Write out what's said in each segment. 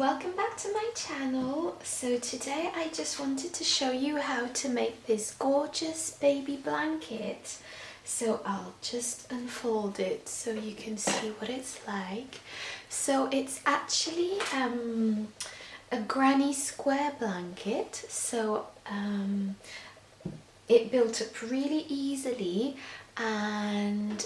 welcome back to my channel. So today I just wanted to show you how to make this gorgeous baby blanket. So I'll just unfold it so you can see what it's like. So it's actually a granny square blanket. So it built up really easily, and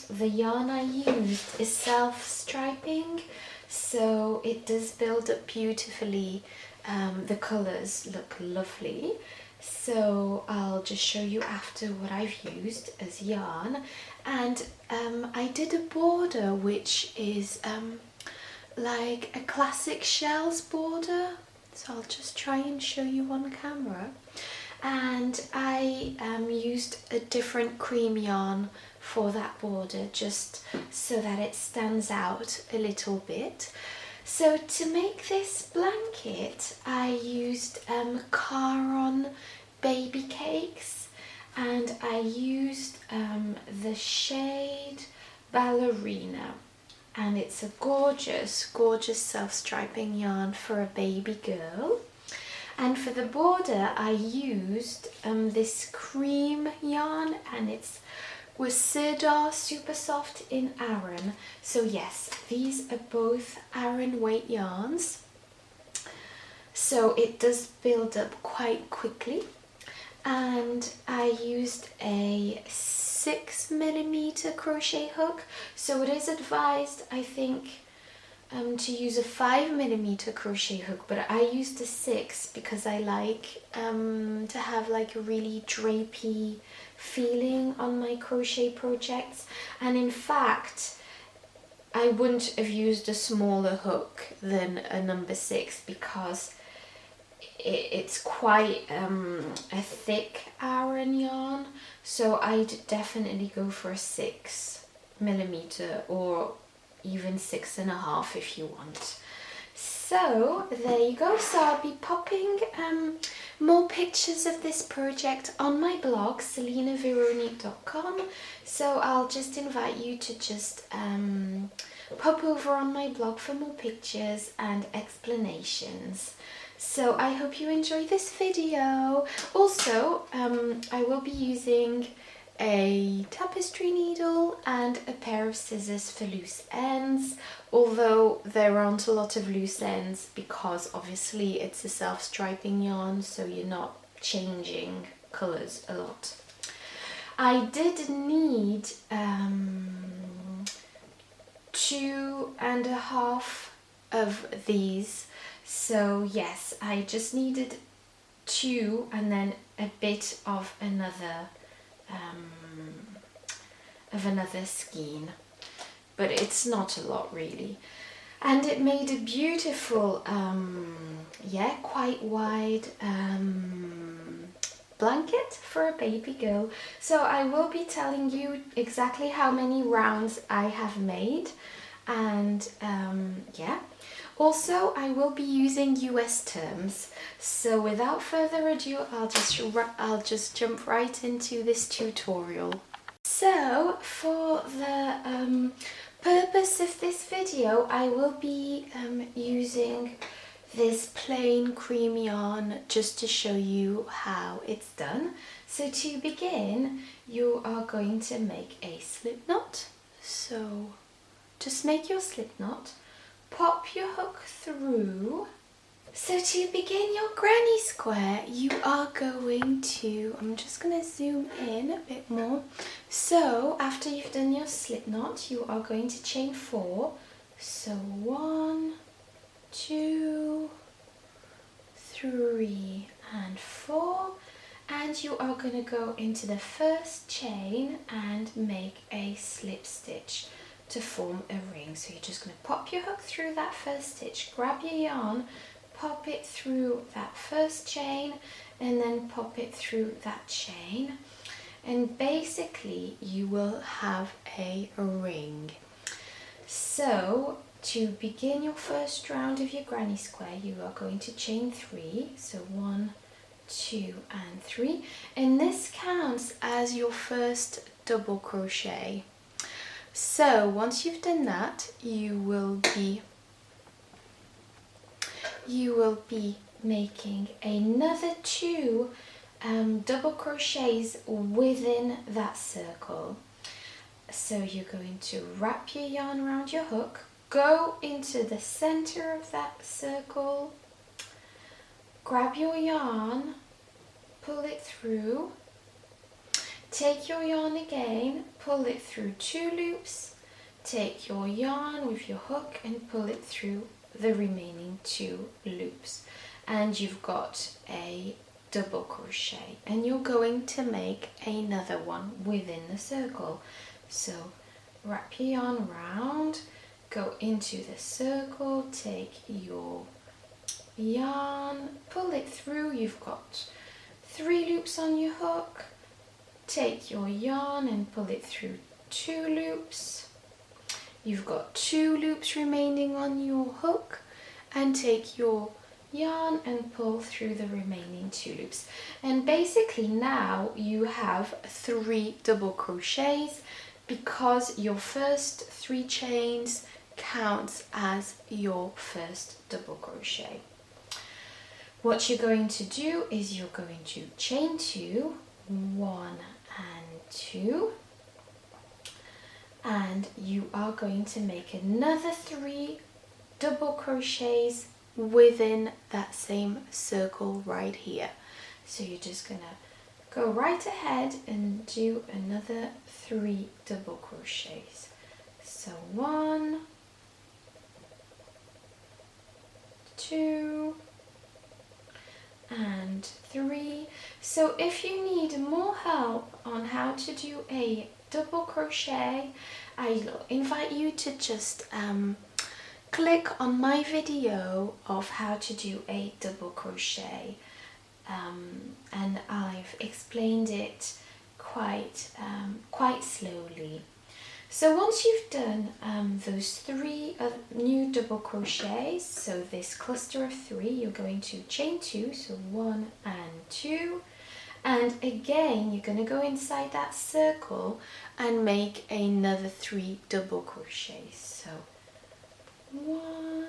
the yarn I used is self-striping, so it does build up beautifully. The colours look lovely, so I'll just show you after what I've used as yarn. And I did a border which is like a classic shells border, so I'll just try and show you on camera. And I used a different cream yarn for that border, just so that it stands out a little bit. So to make this blanket I used Caron baby cakes, and I used the shade Ballerina, and it's a gorgeous self-striping yarn for a baby girl. And for the border I used this cream yarn, and it was Sirdar Super Soft in Aran. So yes, these are both Aran weight yarns, so it does build up quite quickly. And I used a 6mm crochet hook, so it is advised, I think, to use a 5mm crochet hook, but I used a 6 because I like to have like a really drapey feeling on my crochet projects. And in fact I wouldn't have used a smaller hook than a number 6 because it's quite a thick Aran yarn, so I'd definitely go for a 6mm or even 6.5 if you want. So there you go. So I'll be popping more pictures of this project on my blog selinaveronique.com, so I'll just invite you to just pop over on my blog for more pictures and explanations. So I hope you enjoy this video. Also I will be using a tapestry needle and a pair of scissors for loose ends, although there aren't a lot of loose ends because obviously it's a self-striping yarn, so you're not changing colours a lot. I did need 2.5 of these, so yes, I just needed 2 and then a bit of another skein, but it's not a lot really. And it made a beautiful yeah, quite wide blanket for a baby girl. So I will be telling you exactly how many rounds I have made, and yeah, also I will be using US terms. So without further ado, I'll just jump right into this tutorial. So for the purpose of this video, I will be using this plain cream yarn just to show you how it's done. So to begin, you are going to make a slip knot. So just make your slip knot, pop your hook through. So to begin your granny square, you are going to, I'm just going to zoom in a bit more. So after you've done your slip knot, you are going to chain 4. So 1, 2, 3 and 4, and you are going to go into the first chain and make a slip stitch to form a ring. So you're just going to pop your hook through that first stitch, grab your yarn, pop it through that first chain, and then pop it through that chain, and basically you will have a ring. So to begin your first round of your granny square, you are going to chain 3. So 1, 2 and 3, and this counts as your first double crochet. So once you've done that, you will be you will be making another 2 double crochets within that circle. So you're going to wrap your yarn around your hook, go into the center of that circle, grab your yarn, pull it through, take your yarn again, pull it through 2 loops, take your yarn with your hook and pull it through the remaining 2 loops, and you've got a double crochet, and you're going to make another one within the circle. So wrap your yarn around, go into the circle, take your yarn, pull it through, you've got 3 loops on your hook, take your yarn and pull it through 2 loops, you've got 2 loops remaining on your hook, and take your yarn and pull through the remaining 2 loops. And basically now you have 3 double crochets, because your first 3 chains counts as your first double crochet. What you're going to do is you're going to chain 2, 1 and 2, and you are going to make another 3 double crochets within that same circle right here. So you're just gonna go right ahead and do another 3 double crochets. So 1, 2 and 3. So if you need more help on how to do a double crochet, I invite you to just click on my video of how to do a double crochet, and I've explained it quite slowly. So once you've done those 3 new double crochets, so this cluster of 3, you're going to chain 2, so 1 and 2, and again you're going to go inside that circle and make another 3 double crochets. So 1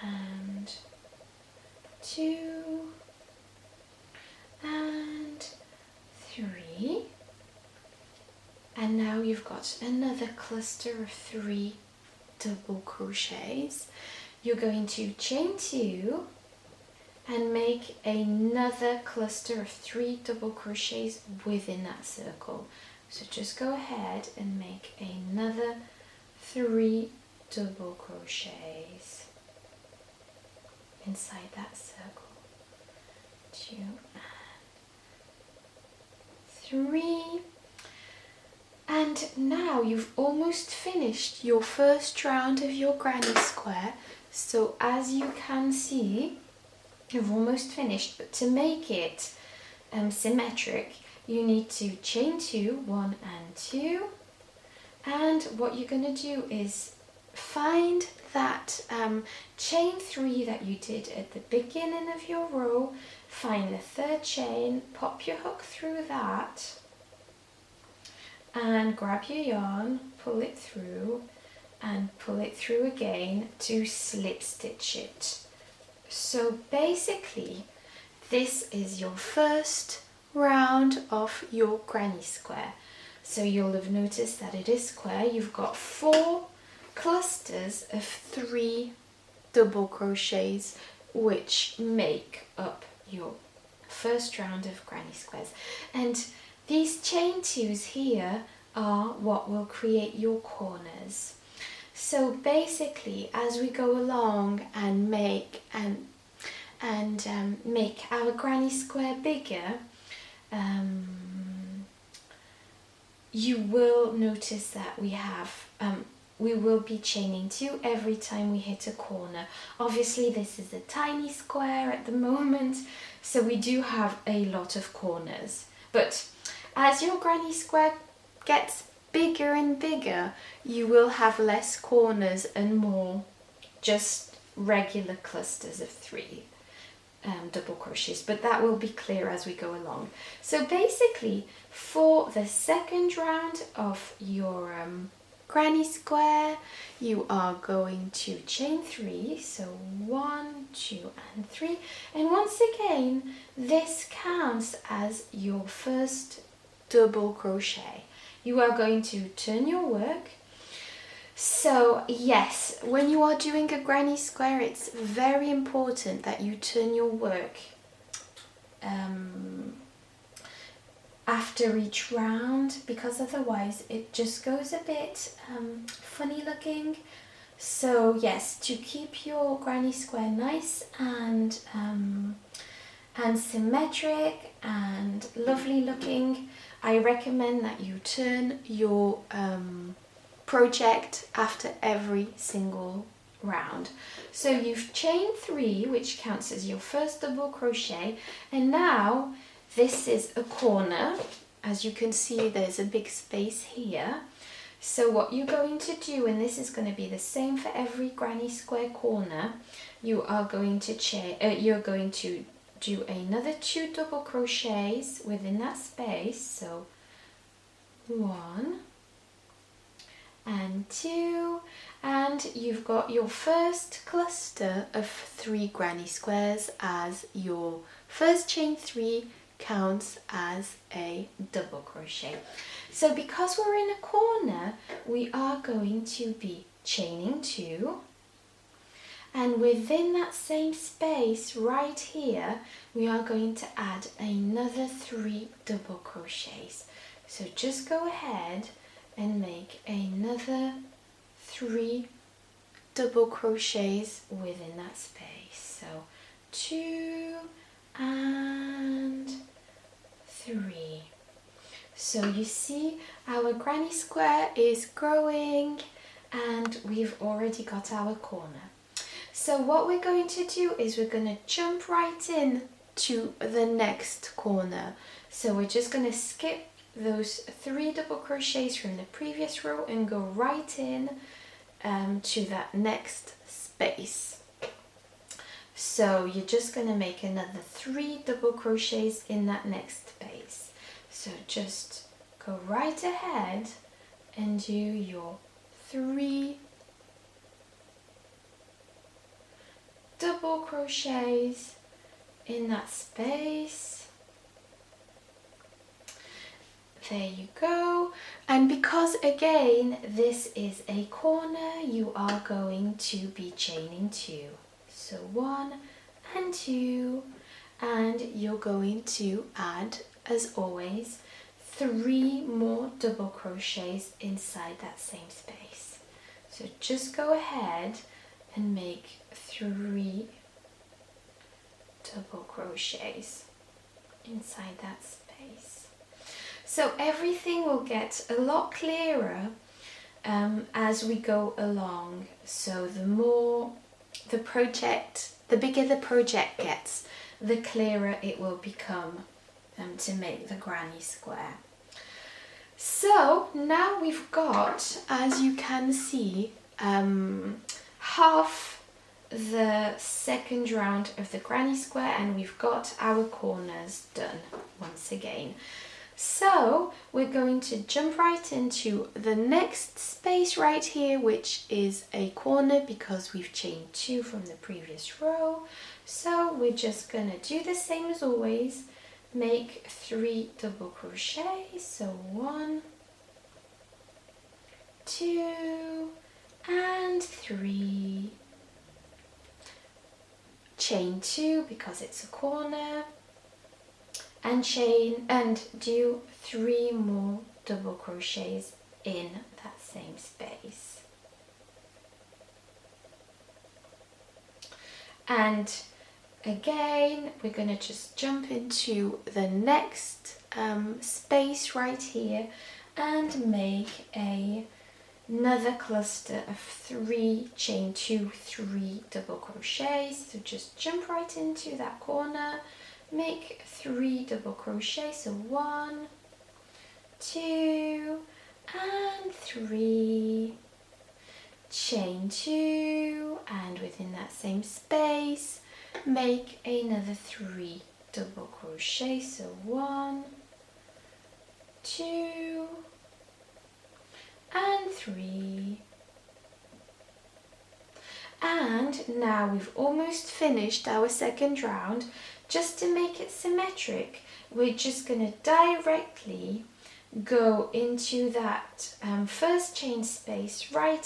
and 2 and 3, and now you've got another cluster of 3 double crochets. You're going to chain 2 and make another cluster of 3 double crochets within that circle. So just go ahead and make another 3 double crochets inside that circle. 2 and 3. And now you've almost finished your first round of your granny square. So as you can see, you've almost finished, but to make it symmetric, you need to chain 2, 1 and 2, and what you're going to do is find that chain 3 that you did at the beginning of your row, find the 3rd chain, pop your hook through that, and grab your yarn, pull it through, and pull it through again to slip stitch it. So basically, this is your first round of your granny square. So you'll have noticed that it is square. You've got 4 clusters of 3 double crochets, which make up your first round of granny squares. And these chain 2s here are what will create your corners. So basically, as we go along and make make our granny square bigger, you will notice that we will be chaining 2 every time we hit a corner. Obviously this is a tiny square at the moment, so we do have a lot of corners, but as your granny square gets bigger and bigger, you will have less corners and more just regular clusters of 3 double crochets, but that will be clear as we go along. So basically, for the second round of your granny square, you are going to chain 3, so 1, 2 and 3, and once again this counts as your first double crochet. You are going to turn your work. So yes, when you are doing a granny square, it's very important that you turn your work after each round, because otherwise it just goes a bit funny looking. So yes, to keep your granny square nice and symmetric and lovely looking, I recommend that you turn your project after every single round. So you've chained 3, which counts as your first double crochet, and now this is a corner. As you can see, there's a big space here. So what you're going to do, and this is going to be the same for every granny square corner, you are going to do another 2 double crochets within that space. So 1 and 2, and you've got your first cluster of 3 granny squares as your first chain 3 counts as a double crochet. So because we're in a corner, we are going to be chaining 2, and within that same space right here we are going to add another 3 double crochets. So just go ahead and make another 3 double crochets within that space. So 2 and 3. So you see our granny square is growing and we've already got our corner. So what we're going to do is we're going to jump right in to the next corner. So we're just going to skip those 3 double crochets from the previous row and go right in to that next space. So you're just going to make another 3 double crochets in that next space. So just go right ahead and do your 3 double crochets in that space. There you go. And because again this is a corner, you are going to be chaining 2. So 1 and 2, and you're going to add, as always, 3 more double crochets inside that same space. So just go ahead and make 3 double crochets inside that space. So everything will get a lot clearer as we go along. So the bigger the project gets, the clearer it will become to make the granny square. So now we've got, as you can see, half the second round of the granny square, and we've got our corners done once again. So we're going to jump right into the next space right here, which is a corner because we've chained 2 from the previous row. So we're just going to do the same as always, make 3 double crochets. So 1, 2 and 3, chain 2 because it's a corner, and chain and do 3 more double crochets in that same space. And again we're going to just jump into the next space right here and make another cluster of 3 chain 2, 3 double crochets. So just jump right into that corner, make 3 double crochets. So 1, 2 and 3, chain 2, and within that same space make another 3 double crochets. So 1, 2 and 3. And now we've almost finished our second round. Just to make it symmetric, we're just going to directly go into that first chain space, three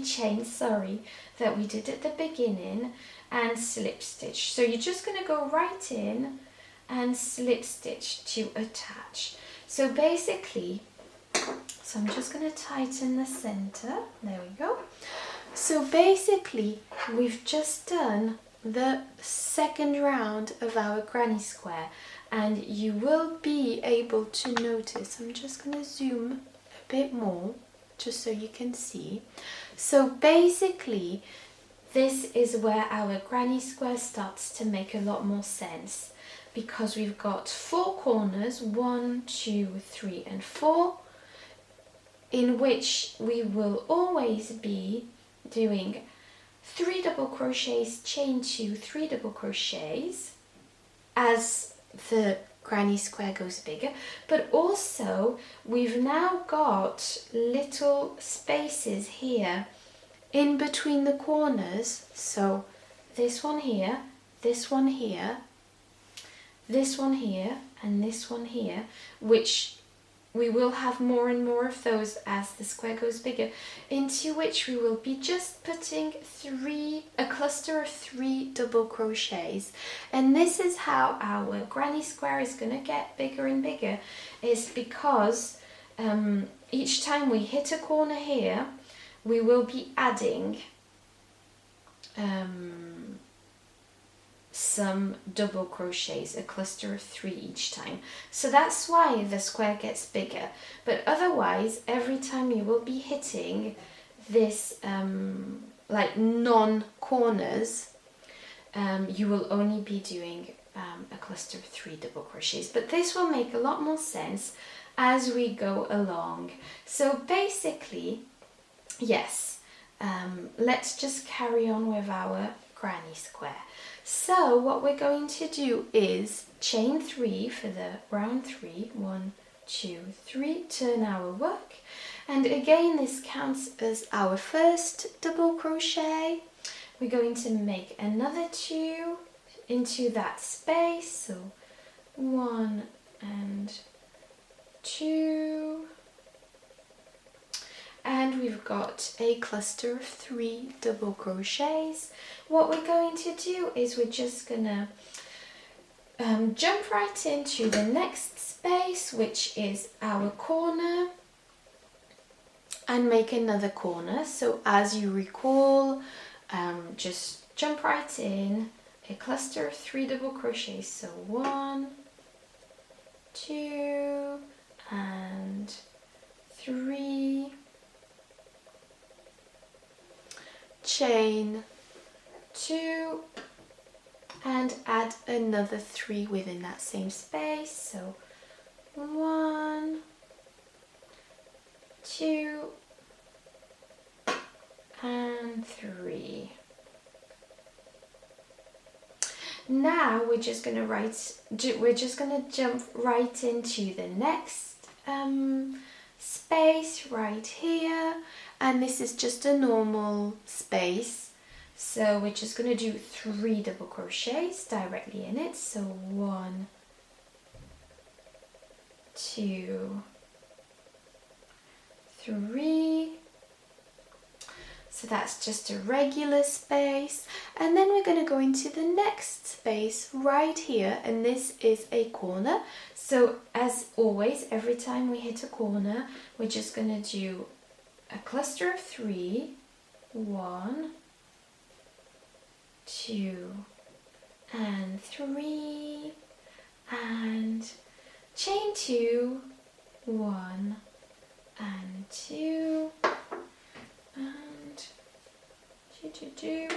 chains, that we did at the beginning, and slip stitch. So you're just going to go right in and slip stitch to attach. So basically, I'm just going to tighten the center. There we go. So basically, we've just done the second round of our granny square, and you will be able to notice, I'm just going to zoom a bit more just so you can see. So basically, this is where our granny square starts to make a lot more sense, because we've got 4 corners, 1, 2, 3 and 4, in which we will always be doing 3 double crochets, chain 2, 3 double crochets as the granny square goes bigger, but also we've now got little spaces here in between the corners. So this one here, this one here, this one here and this one here, which we will have more and more of those as the square goes bigger, into which we will be just putting a cluster of 3 double crochets. And this is how our granny square is going to get bigger and bigger, is because each time we hit a corner here, we will be adding some double crochets, a cluster of 3 each time. So that's why the square gets bigger. But otherwise, every time you will be hitting this like non-corners, you will only be doing a cluster of 3 double crochets. But this will make a lot more sense as we go along. So basically, yes, let's just carry on with our granny square. So what we're going to do is chain 3 for the round 3, 1, 2, 3, turn our work, and again this counts as our first double crochet. We're going to make another 2 into that space, so 1 and 2, and we've got a cluster of 3 double crochets. What we're going to do is we're just gonna jump right into the next space, which is our corner, and make another corner. So as you recall, just jump right in, a cluster of 3 double crochets, so 1, 2 and 3, chain 2 and add another 3 within that same space, so 1, 2 and 3. Now we're just going to jump right into the next space right here, and this is just a normal space, so we're just going to do 3 double crochets directly in it, so 1, 2, 3. So that's just a regular space, and then we're going to go into the next space right here, and this is a corner. So as always, every time we hit a corner, we're just going to do a cluster of 3, 1, 2 and 3, and chain 2, 1 and 2 and 2,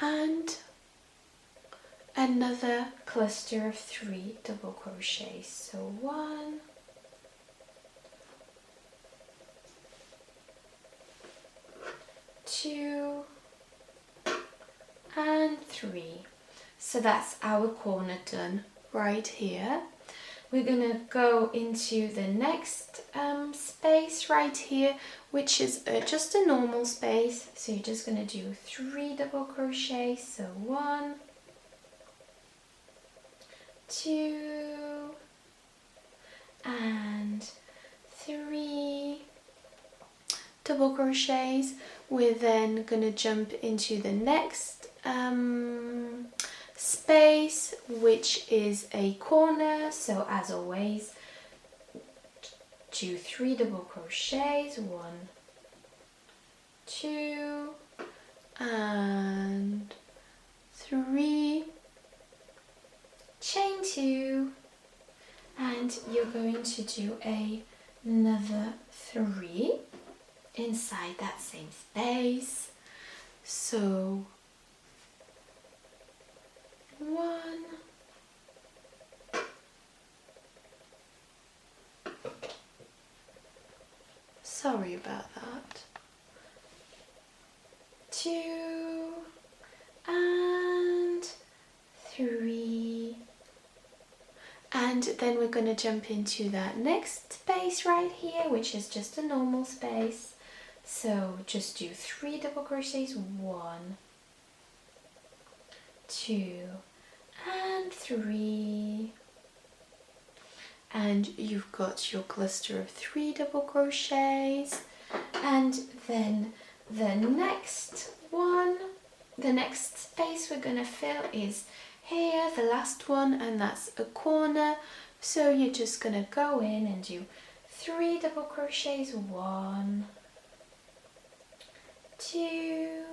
and another cluster of 3 double crochets, so 1, 2 and 3. So that's our corner done right here. we're gonna go into the next space right here, which is just a normal space. So you're just gonna do 3 double crochets. So 1, 2, and 3 double crochets. We're then gonna jump into the next space, which is a corner. So as always, do 3 double crochets, 1, 2, and 3, chain 2, and you're going to do another 3 inside that same space. So 1, sorry about that, 2, and 3, and then we're going to jump into that next space right here, which is just a normal space. So just do 3 double crochets, 1, 2, and 3, and you've got your cluster of 3 double crochets. And then the next space we're going to fill is here, the last one, and that's a corner. So you're just going to go in and do 3 double crochets, 1, 2,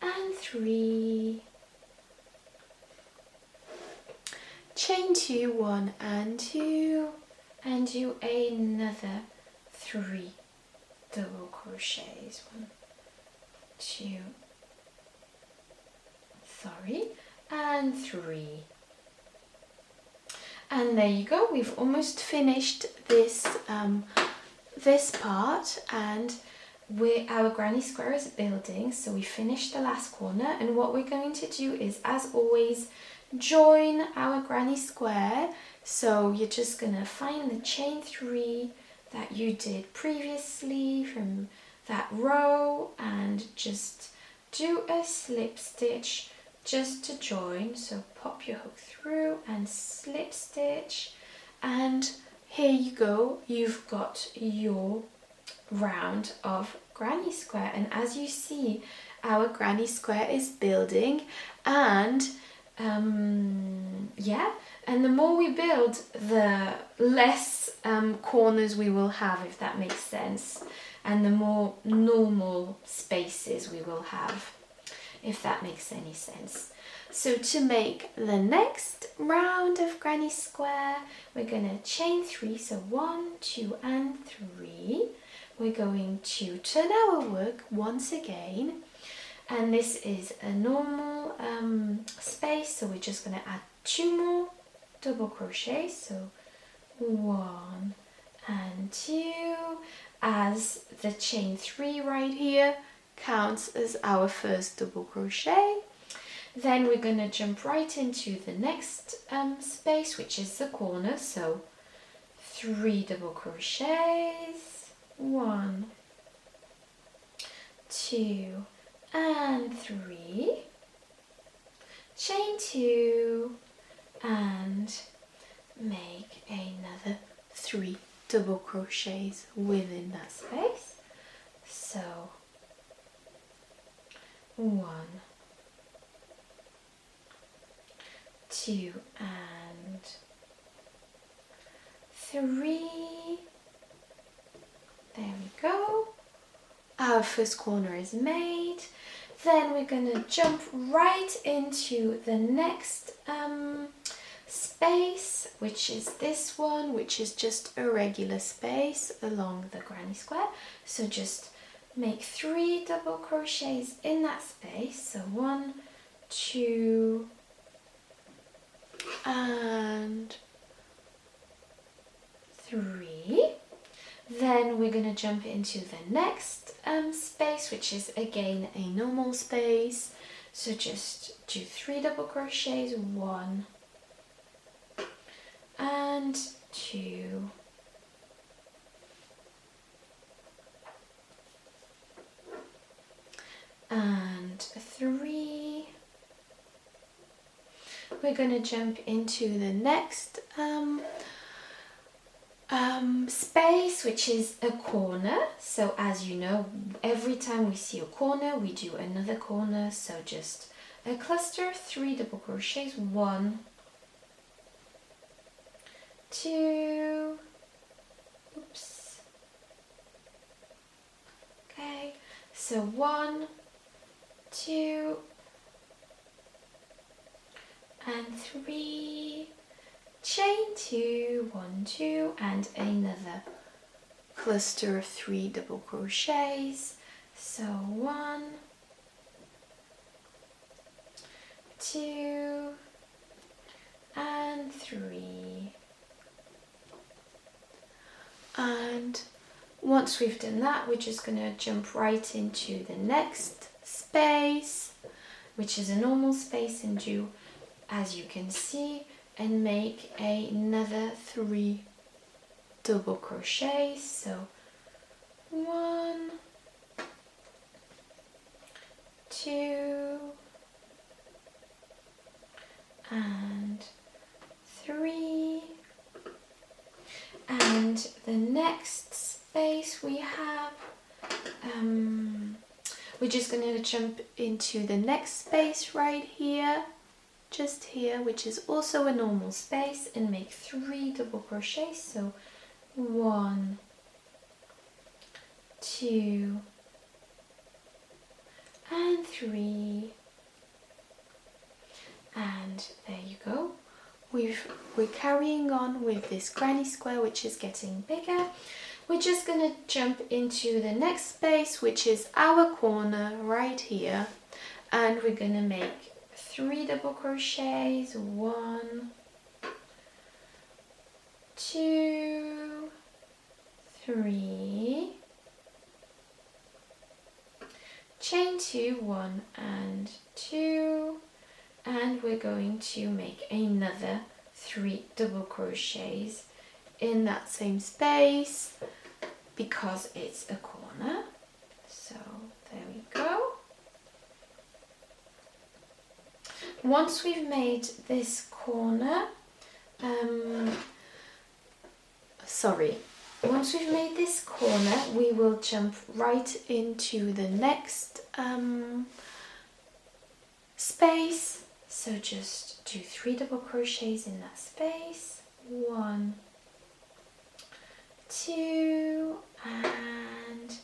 and 3, chain 2, 1 and 2, and do another 3 double crochets, 1, 2, and 3. And there you go, we've almost finished this this part, and our granny square is building. So we finished the last corner, and what we're going to do is, as always, join our granny square. So you're just gonna find the chain 3 that you did previously from that row and just do a slip stitch just to join. So pop your hook through and slip stitch, and here you go, you've got your round of granny square. And as you see, our granny square is building, and yeah, and the more we build, the less corners we will have, if that makes sense, and the more normal spaces we will have, if that makes any sense. So to make the next round of granny square, we're going to chain 3, so 1, 2 and 3. We're going to turn our work once again, and this is a normal space, so we're just going to add 2 more double crochets, so 1 and 2, as the chain 3 right here counts as our first double crochet. Then we're going to jump right into the next space, which is the corner, so 3 double crochets, 1, 2 and 3, chain 2 and make another 3 double crochets within that space. So 1, 2 and 3. There we go. Our first corner is made. Then we're going to jump right into the next space, which is this one, which is just a regular space along the granny square. So just make 3 double crochets in that space. So 1, 2 and 3. Then we're going to jump into the next space, which is again a normal space. So just do 3 double crochets, 1, and 2 and 3. We're going to jump into the next space, which is a corner. So as you know, every time we see a corner we do another corner, so just a cluster, 3 double crochets, 1, 2, oops, okay, so 1, 2 and 3, chain 2, 1, 2 and another cluster of 3 double crochets, so 1, 2 and 3. And once we've done that, we're just going to jump right into the next space, which is a normal space, and do, as you can see, and make another 3 double crochets. So 1, 2 and 3. And the next space we have, we're just going to jump into the next space right here, just here, which is also a normal space, and make 3 double crochets. So 1, 2 and 3, and there you go. We're carrying on with this granny square, which is getting bigger. We're just going to jump into the next space, which is our corner right here, and we're going to make 3 double crochets, 1, 2, 3, chain 2, 1 and 2, and we're going to make another 3 double crochets in that same space because it's a corner. So there we go. Once we've made this corner, once we've made this corner, we will jump right into the next space. So just do 3 double crochets in that space, 1, 2 and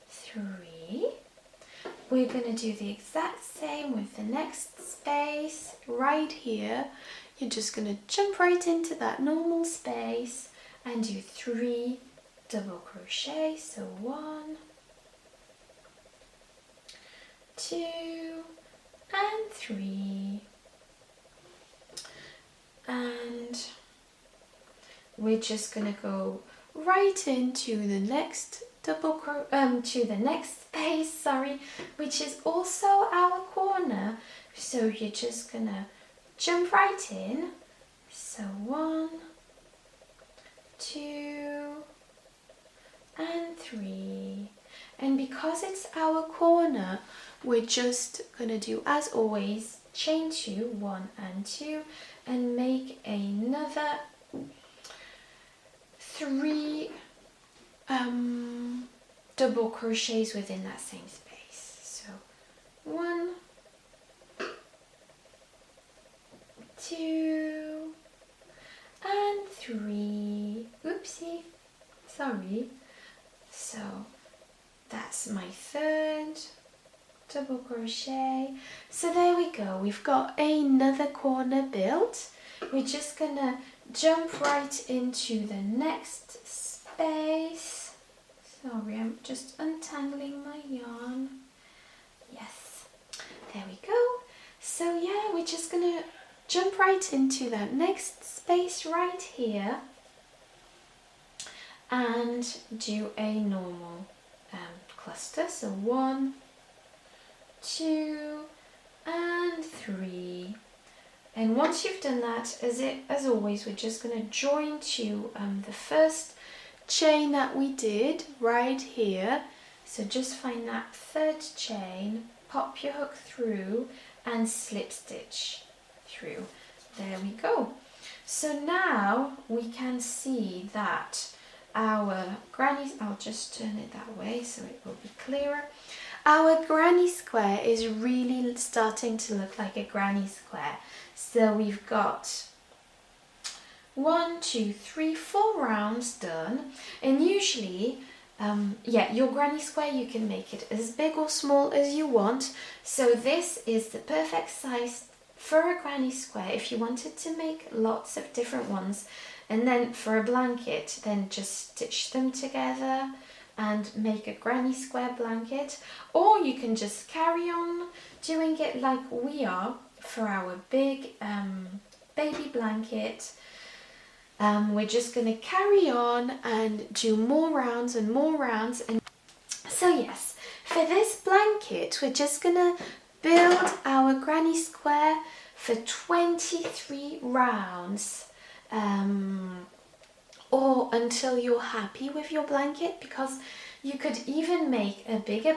3. We're going to do the exact same with the next space right here. You're just going to jump right into that normal space and do 3 double crochets. So 1, 2 and 3, and we're just going to go right into the next space, which is also our corner. So you're just going to jump right in. So 1, 2 and 3, and because it's our corner, we're just going to do, as always, chain 2, 1 and 2, and make another 3 double crochets within that same space. So 1, 2 and 3. Oopsie, sorry. So that's my 3rd double crochet. So there we go, we've got another corner built. We're just gonna jump right into the next space. Sorry, I'm just untangling my yarn. Yes, there we go. So yeah, we're just gonna jump right into that next space right here and do a normal cluster. So 1, 2 and 3, And once you've done that, as always, we're just going to join to the first chain that we did right here. So just find that third chain, pop your hook through and slip stitch through. There we go. So now we can see that our granny, I'll just turn it that way so it will be clearer. Our granny square is really starting to look like a granny square. So we've got 1, 2, 3, 4 rounds done, and usually your granny square, you can make it as big or small as you want. So this is the perfect size for a granny square if you wanted to make lots of different ones. And then for a blanket, then just stitch them together and make a granny square blanket, or you can just carry on doing it like we are for our big baby blanket. We're just going to carry on and do more rounds and more rounds. And so yes, for this blanket we're just going to build our granny square for 23 rounds, or until you're happy with your blanket, because you could even make a bigger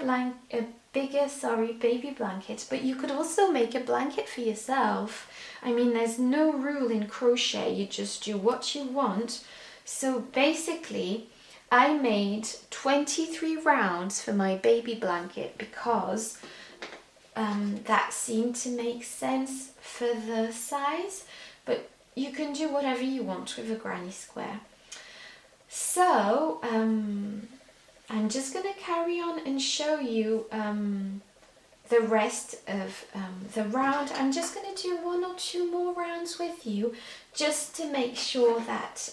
baby blanket, but you could also make a blanket for yourself. I mean, there's no rule in crochet, you just do what you want. So basically I made 23 rounds for my baby blanket because that seemed to make sense for the size, but you can do whatever you want with a granny square. So I'm just going to carry on and show you the rest of the round. I'm just going to do 1 or 2 more rounds with you just to make sure that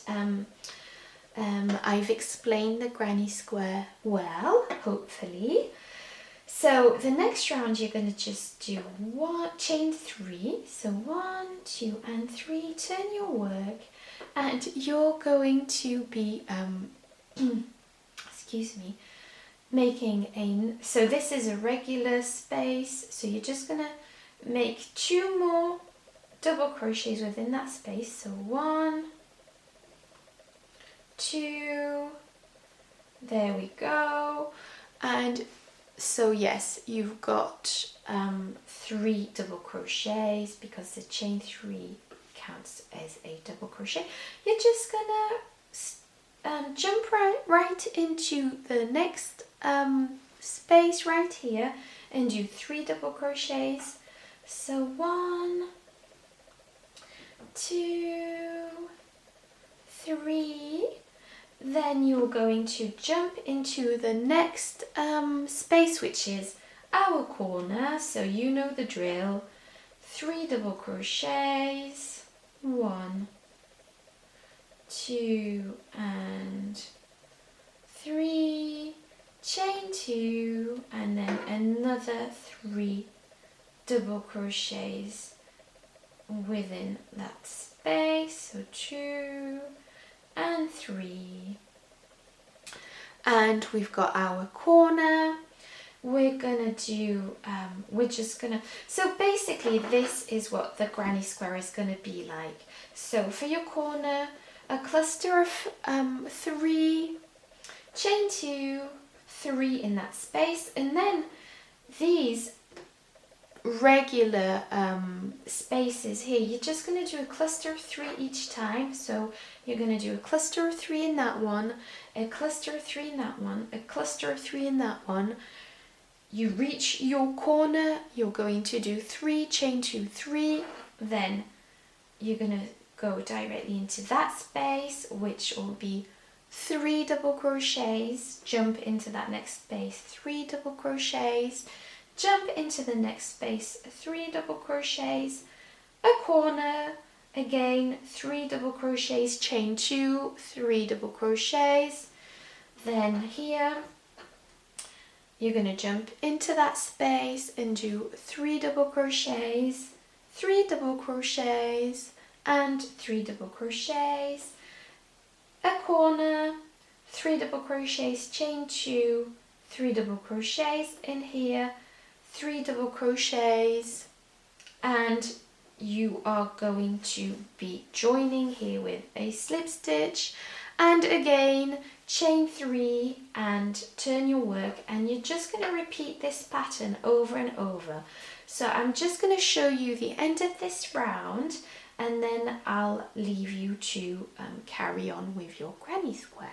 I've explained the granny square well, hopefully. So the next round you're going to just do chain 3. So 1, 2 and 3, turn your work, and you're going to be excuse me, making so this is a regular space, so you're just going to make 2 more double crochets within that space. So 1, 2, there we go. And so yes, you've got 3 double crochets because the chain 3 counts as a double crochet. You're just gonna jump right into the next space right here and do 3 double crochets. So 1, 2, 3. Then you're going to jump into the next space, which is our corner, so you know the drill. 3 double crochets, 1, 2 and 3, chain 2, and then another 3 double crochets within that space. So 2 and 3, and we've got our corner. We're gonna do so basically this is what the granny square is gonna be like. So for your corner, a cluster of 3, chain 2, 3 in that space, and then these regular spaces here, you're just going to do a cluster of 3 each time. So you're going to do a cluster of 3 in that one, a cluster of 3 in that one, a cluster of 3 in that one. You reach your corner, you're going to do 3, chain 2, 3, then you're going to go directly into that space, which will be 3 double crochets, jump into that next space, 3 double crochets, jump into the next space, 3 double crochets, a corner, again 3 double crochets, chain 2, 3 double crochets. Then here you're going to jump into that space and do 3 double crochets, 3 double crochets and 3 double crochets, a corner, 3 double crochets, chain 2, 3 double crochets in here, 3 double crochets and you are going to be joining here with a slip stitch, and again chain 3 and turn your work, and you're just going to repeat this pattern over and over. So I'm just going to show you the end of this round, and then I'll leave you to carry on with your granny square.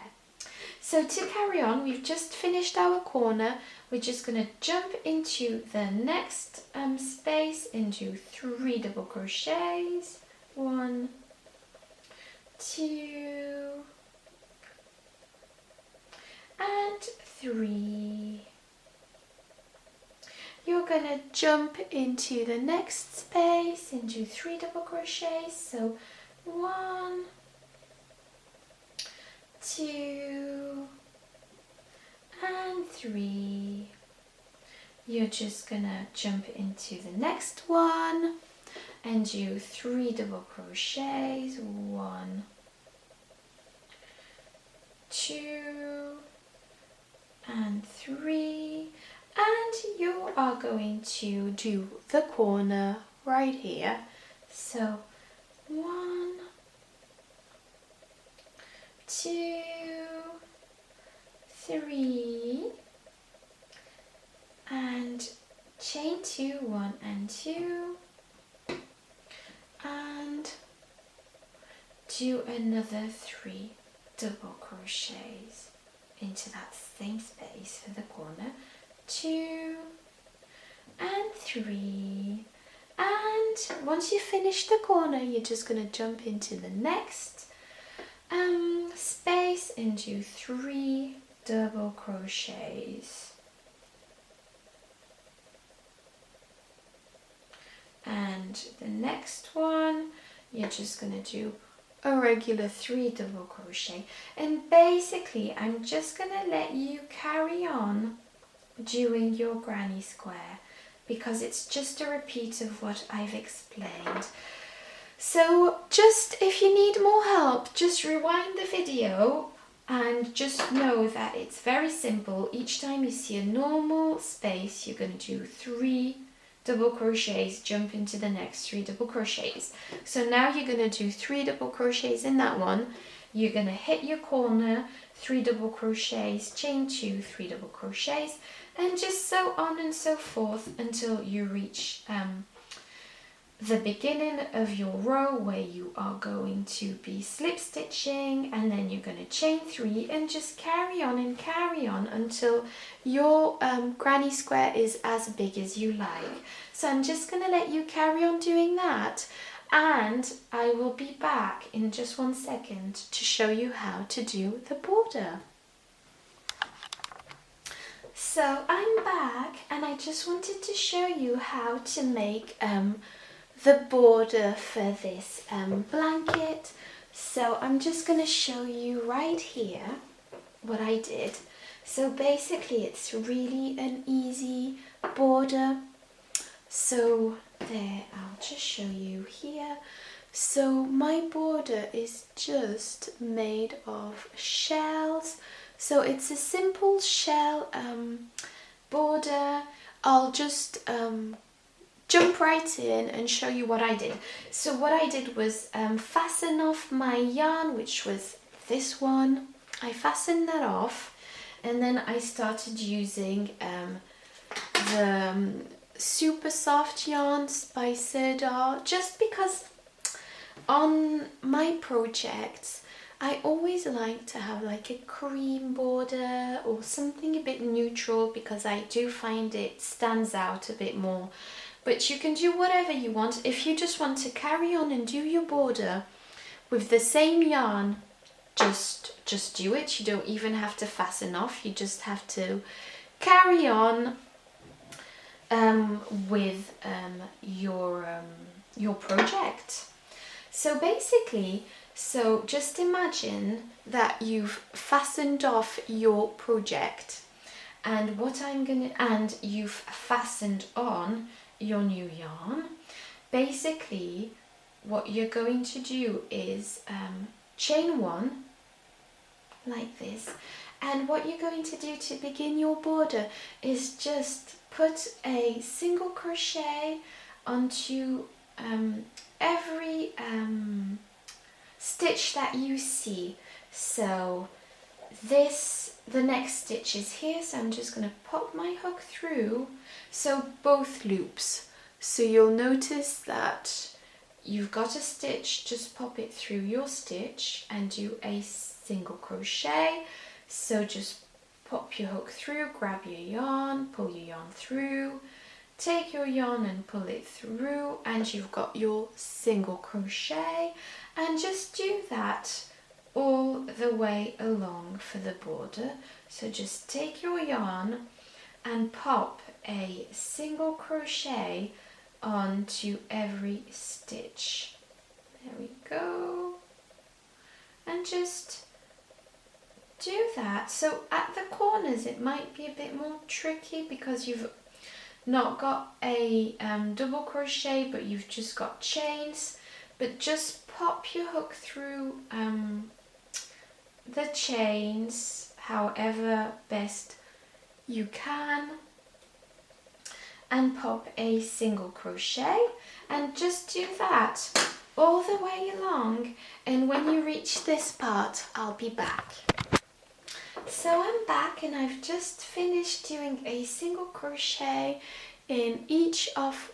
So to carry on, we've just finished our corner. We're just going to jump into the next space into 3 double crochets. 1, 2, and 3. You're going to jump into the next space into 3 double crochets. So 1, 2, and 3. You're just gonna jump into the next one and do 3 double crochets. 1, 2, and 3. And you are going to do the corner right here. So 1, 2, 3, and chain 2, 1 and 2, and do another 3 double crochets into that same space for the corner. 2 and 3, and once you finish the corner, you're just going to jump into the next space and do 3 double crochets, and the next one you're just going to do a regular 3 double crochet. And basically I'm just going to let you carry on doing your granny square because it's just a repeat of what I've explained. So just if you need more help, just rewind the video and just know that it's very simple. Each time you see a normal space, you're going to do 3 double crochets, jump into the next 3 double crochets. So now you're going to do 3 double crochets in that one. You're going to hit your corner, 3 double crochets, chain 2, 3 double crochets, and just so on and so forth until you reach the beginning of your row where you are going to be slip stitching, and then you're going to chain 3 and just carry on until your granny square is as big as you like. So I'm just going to let you carry on doing that, and I will be back in just 1 second to show you how to do the border. So I'm back, and I just wanted to show you how to make the border for this blanket. So I'm just going to show you right here what I did. So basically it's really an easy border. So there, I'll just show you here. So my border is just made of shells. So it's a simple shell border. I'll just jump right in and show you what I did. So what I did was fasten off my yarn, which was this one. I fastened that off, and then I started using the super soft yarns by Sirdar, just because on my projects I always like to have like a cream border or something a bit neutral, because I do find it stands out a bit more. But you can do whatever you want. If you just want to carry on and do your border with the same yarn, just do it. You don't even have to fasten off. You just have to carry on with your project. So basically, so just imagine that you've fastened off your project, and and you've fastened on your new yarn. Basically what you're going to do is chain 1 like this, and what you're going to do to begin your border is just put a single crochet onto every stitch that you see. So the next stitch is here, so I'm just going to pop my hook through, so both loops. So you'll notice that you've got a stitch, just pop it through your stitch and do a single crochet. So just pop your hook through, grab your yarn, pull your yarn through, take your yarn and pull it through, and you've got your single crochet, and just do that all the way along for the border. So just take your yarn and pop a single crochet onto every stitch. There we go. And just do that. So at the corners it might be a bit more tricky because you've not got a double crochet, but you've just got chains. But just pop your hook through the chains however best you can, and pop a single crochet, and just do that all the way along. And when you reach this part, I'll be back. So I'm back, and I've just finished doing a single crochet in each of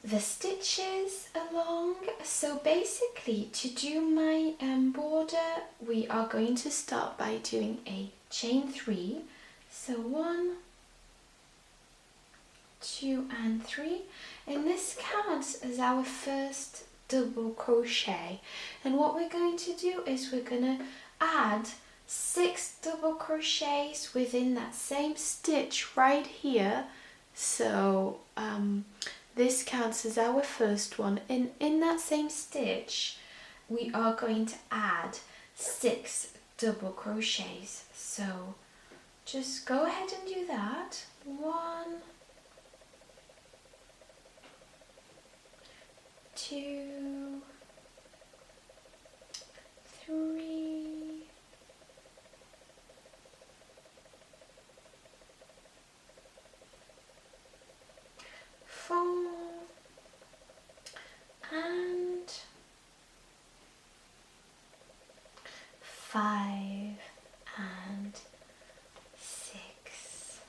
the stitches along. So basically, to do my border, we are going to start by doing a chain 3. So 1, 2 and 3, and this counts as our first double crochet. And what we're going to do is we're going to add 6 double crochets within that same stitch right here. So this counts as our first one, and in that same stitch we are going to add 6 double crochets. So just go ahead and do that. 1, 2, 3, 4, and 5 and 6.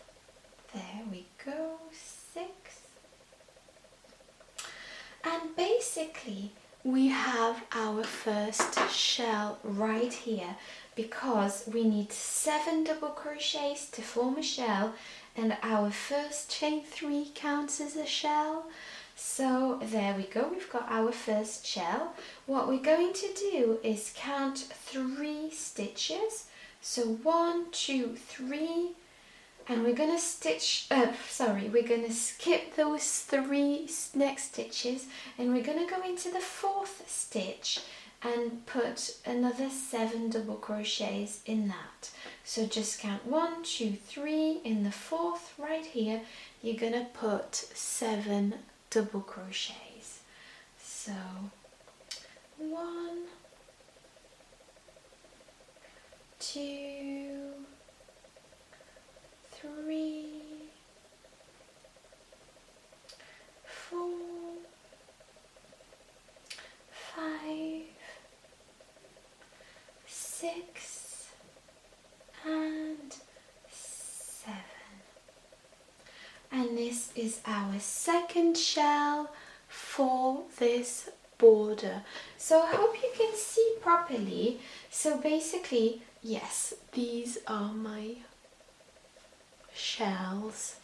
There we go, 6. And basically we have our first shell right here, because we need 7 double crochets to form a shell, and our first chain 3 counts as a shell. So there we go, we've got our first shell. What we're going to do is count 3 stitches. So 1, 2, 3, and we're going to we're going to skip those 3 next stitches, and we're going to go into the 4th stitch and put another 7 double crochets in that. So just count 1, 2, 3, in the 4th right here, you're going to put 7 double crochets. So 1, 2, 3, 4, 5, 6 and 7. And this is our second shell for this border. So I hope you can see properly. So basically, yes, these are my shells.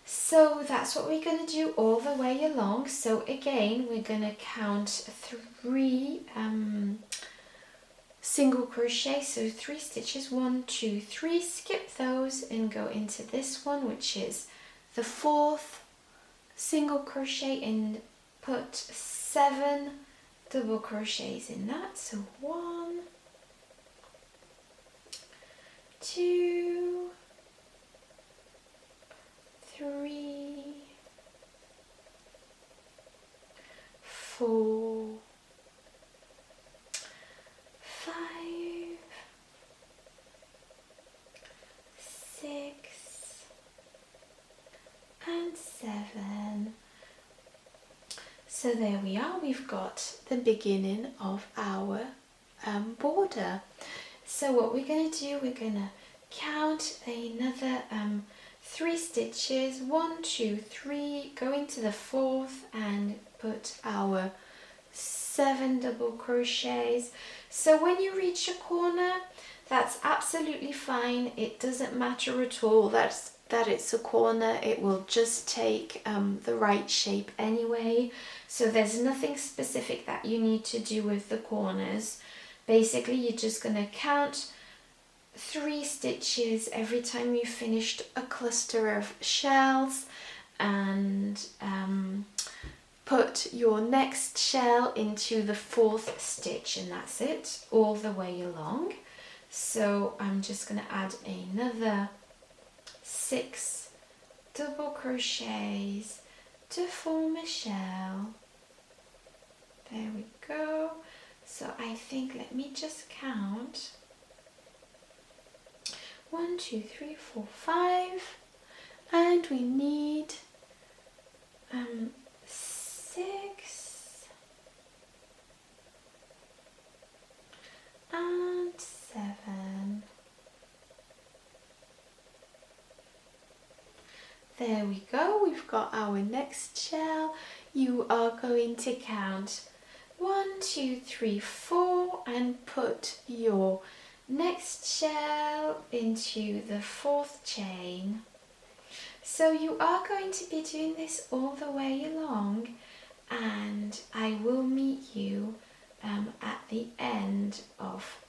So that's what we're going to do all the way along. So again, we're going to count 3 single crochet, so 3 stitches, 1, 2, 3, skip those and go into this one, which is the 4th single crochet, and put 7 double crochets in that. So 1, 2, 3, 4, 5, 6 and 7. So there we are, we've got the beginning of our border. So what we're going to do, we're going to count another 3 stitches, 1, 2, 3, go into the 4th and put our 7 double crochets. So when you reach a corner, that's absolutely fine. It doesn't matter at all that it's a corner. It will just take the right shape anyway. So there's nothing specific that you need to do with the corners. Basically, you're just going to count 3 stitches every time you finished a cluster of shells, and put your next shell into the 4th stitch, and that's it all the way along. So I'm just going to add another 6 double crochets to form a shell. There we go. So I think, let me just count. 1, 2, 3, 4, 5, and we need 6 and 7. There we go, we've got our next shell. You are going to count 1, 2, 3, 4 and put your next shell into the 4th chain. So you are going to be doing this all the way along, and I will meet you at the end of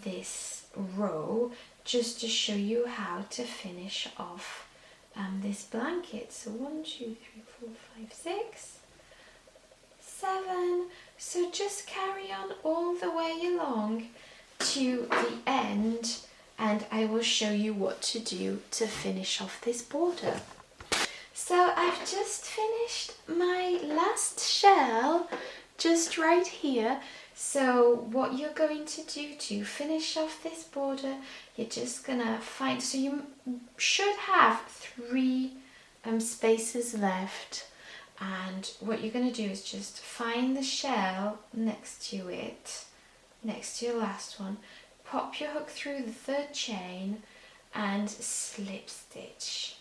this row, just to show you how to finish off this blanket. So 1, 2, 3, 4, 5, 6, 7. So just carry on all the way along to the end, and I will show you what to do to finish off this border. So I've just finished my last shell just right here. So what you're going to do to finish off this border, you're just gonna find, so you should have 3 spaces left, and what you're going to do is just find the shell next to it, next to your last one, pop your hook through the 3rd chain and slip stitch.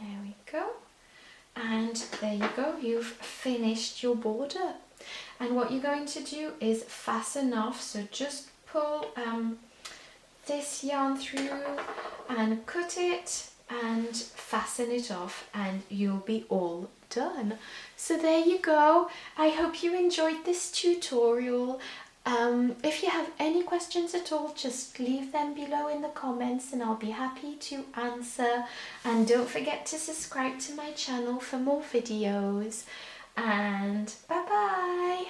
There we go, and there you go, you've finished your border. And what you're going to do is fasten off, so just pull this yarn through and cut it and fasten it off, and you'll be all done. So there you go. I hope you enjoyed this tutorial. If you have any questions at all, just leave them below in the comments and I'll be happy to answer. And don't forget to subscribe to my channel for more videos. And bye bye!